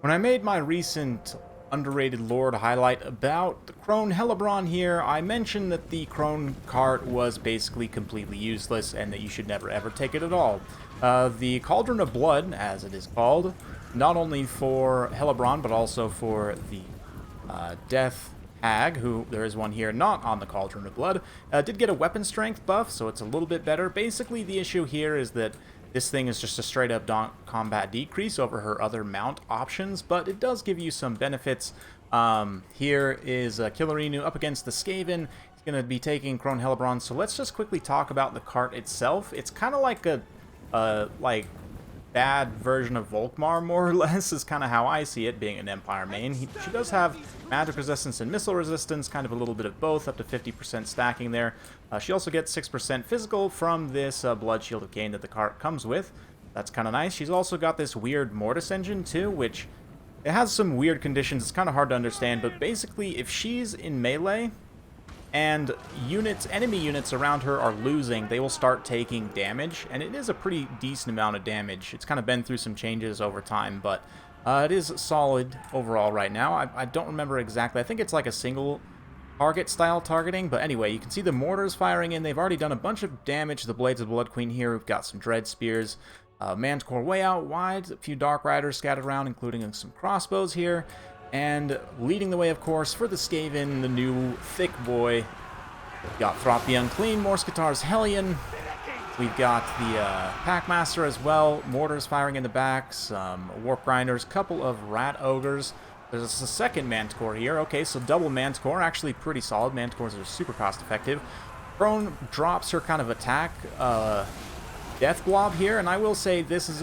When I made my recent underrated lore highlight about the Crone HELLEBRON here, I mentioned that the Crone cart was basically completely useless and that you should never ever take it at all. The Cauldron of Blood, as it is called, not only for HELLEBRON but also for the Death Hag, who there is one here not on the Cauldron of Blood, did get a weapon strength buff, so it's a little bit better. Basically, the issue here is that this thing is just a straight up combat decrease over her other mount options, but it does give you some benefits. Here is Killer Inu up against the Skaven. He's going to be taking Crone HELLEBRON, so let's just quickly talk about the cart itself. It's kind of like a bad version of Volkmar, more or less, is kind of how I see it, being an Empire main. She does have magic resistance and missile resistance, kind of a little bit of both, up to 50% stacking there. She also gets 6% physical from this Blood Shield of Cain that the cart comes with. That's kind of nice. She's also got this weird Mortis engine, too, which it has some weird conditions. It's kind of hard to understand, but basically, if she's in melee and enemy units around her are losing, they will start taking damage, and it is a pretty decent amount of damage. It's kind of been through some changes over time, but it is solid overall right now. I don't remember exactly. I think it's like a single target style targeting, but anyway, you can see the mortars firing in. They've already done a bunch of damage to the Blades of the Blood Queen here. We've got some Dread Spears, Manticore way out wide, a few Dark Riders scattered around, including some crossbows here. And leading the way, of course, for the Skaven, the new thick boy. We've got Throp the Unclean, Morskatar's Hellion. We've got the Packmaster as well. Mortars firing in the back, some Warp Grinders, couple of Rat Ogres. There's a second Manticore here. Okay, so double Manticore, actually pretty solid. Manticores are super cost effective. Crone drops her kind of attack Death Blob here, and I will say this is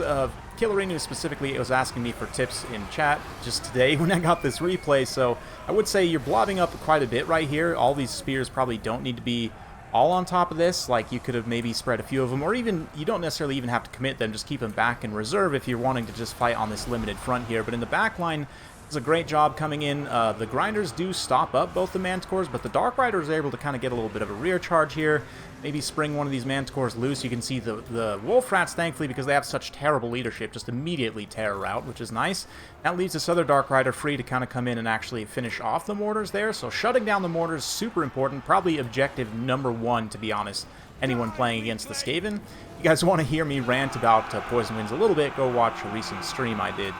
Killer Inu specifically was asking me for tips in chat just today when I got this replay, so I would say you're blobbing up quite a bit right here. All these spears probably don't need to be all on top of this. Like, you could have maybe spread a few of them, or even you don't necessarily even have to commit them, just keep them back in reserve if you're wanting to just fight on this limited front here. But in the back line, it's a great job coming in. The Grinders do stop up both the Manticores, but the Dark Riders are able to kind of get a little bit of a rear charge here. Maybe spring one of these Manticores loose. You can see the Wolf Rats, thankfully, because they have such terrible leadership, just immediately tear her out, which is nice. That leaves this other Dark Rider free to kind of come in and actually finish off the mortars there. So shutting down the mortars, super important. Probably objective number one, to be honest, anyone playing against the Skaven. If you guys want to hear me rant about Poison Winds a little bit, go watch a recent stream I did.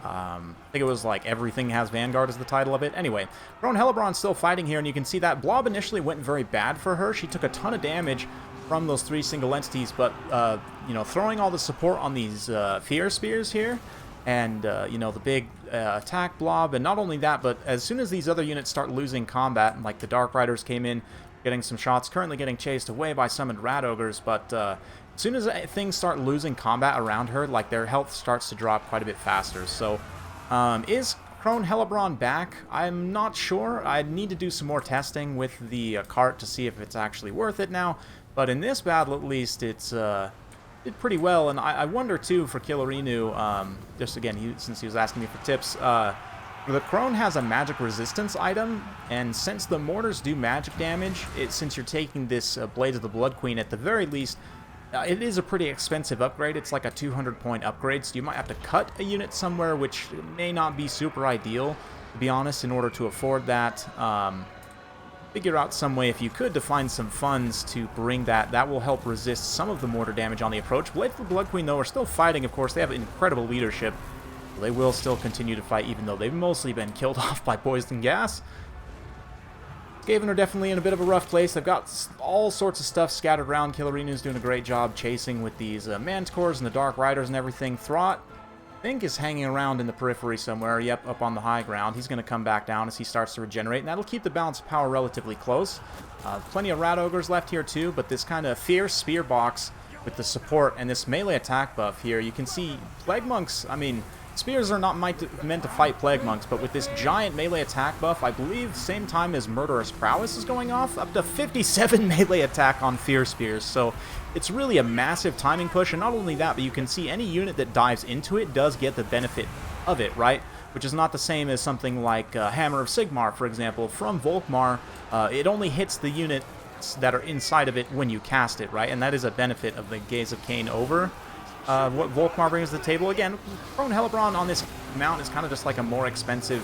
I think it was like Everything Has Vanguard is the title of it. Anyway, Crone HELLEBRON's still fighting here, and you can see that Blob initially went very bad for her. She took a ton of damage from those three single entities, but, you know, throwing all the support on these Fear Spears here, and, you know, the big attack Blob, and not only that, but as soon as these other units start losing combat, and like the Dark Riders came in, getting some shots, currently getting chased away by summoned Rat Ogres, but as soon as things start losing combat around her, like, their health starts to drop quite a bit faster. So, is Crone HELLEBRON back? I'm not sure. I'd need to do some more testing with the cart to see if it's actually worth it now. But in this battle, at least, it's did pretty well. And I wonder, too, for Killer Inu, just again, since he was asking me for tips, the Crone has a magic resistance item, and since the mortars do magic damage, since you're taking this Blades of the Blood Queen, at the very least, it is a pretty expensive upgrade. It's like a 200-point upgrade, so you might have to cut a unit somewhere, which may not be super ideal, to be honest, in order to afford that. Figure out some way, if you could, to find some funds to bring that. That will help resist some of the mortar damage on the approach. Blades of the Blood Queen, though, are still fighting, of course. They have incredible leadership. They will still continue to fight, even though they've mostly been killed off by poison gas. Skaven are definitely in a bit of a rough place. They've got all sorts of stuff scattered around. Killer Inu's doing a great job chasing with these Manticores and the Dark Riders and everything. Throt, I think, is hanging around in the periphery somewhere. Yep, up on the high ground. He's going to come back down as he starts to regenerate, and that'll keep the balance of power relatively close. Plenty of Rat Ogres left here, too, but this kind of fierce spear box with the support and this melee attack buff here, you can see Plague Monks, I mean, spears are not meant to fight Plague Monks, but with this giant melee attack buff, I believe same time as Murderous Prowess is going off, up to 57 melee attack on Fear Spears. So it's really a massive timing push, and not only that, but you can see any unit that dives into it does get the benefit of it, right? Which is not the same as something like Hammer of Sigmar, for example. From Volkmar, it only hits the units that are inside of it when you cast it, right? And that is a benefit of the Gaze of Cain over what Volkmar brings to the table. Again, Crone HELLEBRON on this mount is kind of just like a more expensive,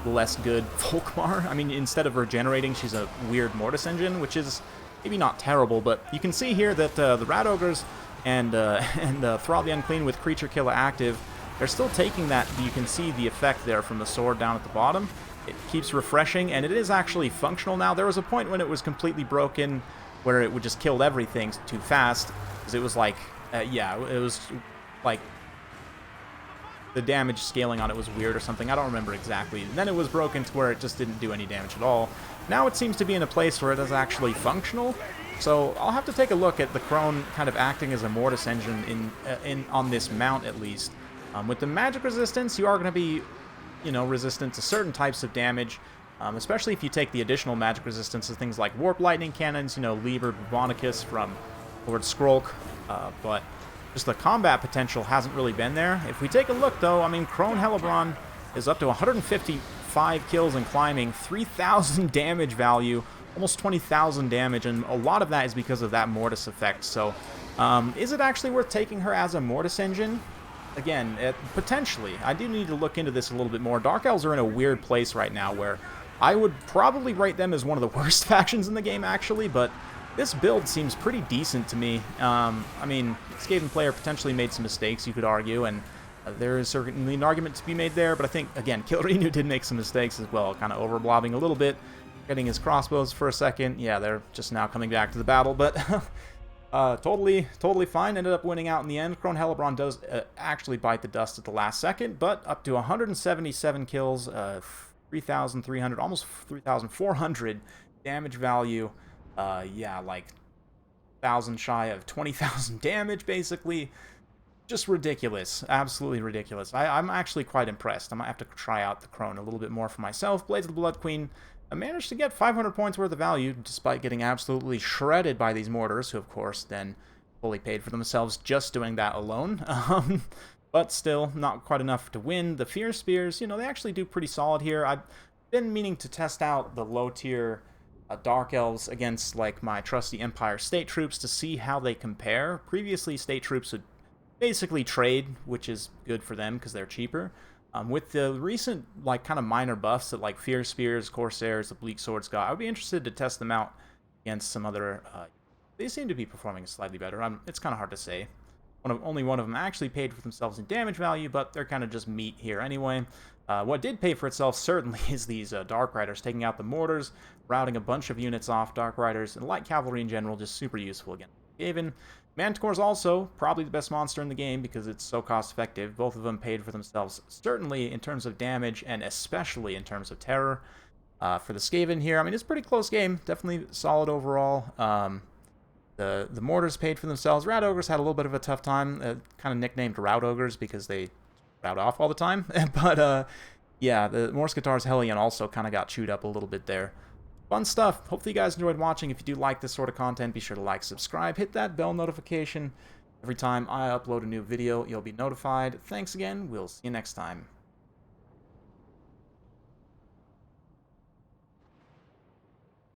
less good Volkmar. I mean, instead of regenerating, she's a weird Mortis engine, which is maybe not terrible, but you can see here that the Rat Ogres and Thrall the Unclean with Creature Killer active, they're still taking that. You can see the effect there from the sword down at the bottom. It keeps refreshing, and it is actually functional now. There was a point when it was completely broken, where it would just kill everything too fast, because it was like, yeah, it was like the damage scaling on it was weird or something. I don't remember exactly. And then it was broken to where it just didn't do any damage at all. Now it seems to be in a place where it is actually functional. So I'll have to take a look at the Crone kind of acting as a Mortis engine on this mount at least. With the magic resistance, you are going to be, you know, resistant to certain types of damage, especially if you take the additional magic resistance to things like Warp Lightning Cannons, you know, Liber Bubonicus from Lord Skrolk, but just the combat potential hasn't really been there. If we take a look, though, I mean, Crone HELLEBRON is up to 155 kills and climbing, 3,000 damage value, almost 20,000 damage, and a lot of that is because of that Mortis effect. So, is it actually worth taking her as a Mortis engine? Again, potentially. I do need to look into this a little bit more. Dark Elves are in a weird place right now where I would probably rate them as one of the worst factions in the game, actually, but this build seems pretty decent to me. I mean, Skaven player potentially made some mistakes, you could argue, and there is certainly an argument to be made there, but I think, again, Kilrinu did make some mistakes as well, kind of overblobbing a little bit, getting his crossbows for a second. Yeah, they're just now coming back to the battle, but totally fine. Ended up winning out in the end. Crone HELLEBRON does actually bite the dust at the last second, but up to 177 kills, 3,300, almost 3,400 damage value. Yeah, like 1,000 shy of 20,000 damage, basically. Just ridiculous. Absolutely ridiculous. I'm actually quite impressed. I might have to try out the Crone a little bit more for myself. Blades of the Blood Queen, I managed to get 500 points worth of value, despite getting absolutely shredded by these mortars, who, of course, then fully paid for themselves just doing that alone. But still, not quite enough to win. The Fear Spears, you know, they actually do pretty solid here. I've been meaning to test out the low-tier Dark Elves against, like, my trusty Empire State Troops to see how they compare. Previously, State Troops would basically trade, which is good for them because they're cheaper. With the recent, like, kind of minor buffs that, like, Fear Spears, Corsairs, the Bleak Swords got, I would be interested to test them out against some other... they seem to be performing slightly better. It's kind of hard to say. Only one of them actually paid for themselves in damage value, but they're kind of just meat here anyway. What did pay for itself, certainly, is these Dark Riders, taking out the mortars, routing a bunch of units off. Dark Riders and light cavalry in general, just super useful against Skaven. Manticore's also probably the best monster in the game because it's so cost-effective. Both of them paid for themselves, certainly in terms of damage and especially in terms of terror. For the Skaven here, I mean, it's a pretty close game. Definitely solid overall. The mortars paid for themselves. Rat Ogres had a little bit of a tough time, kind of nicknamed Rout Ogres because they rout off all the time. But, yeah, the Morskatar's Hellion also kind of got chewed up a little bit there. Fun stuff. Hopefully you guys enjoyed watching. If you do like this sort of content, be sure to like, subscribe, hit that bell notification. Every time I upload a new video, you'll be notified. Thanks again. We'll see you next time.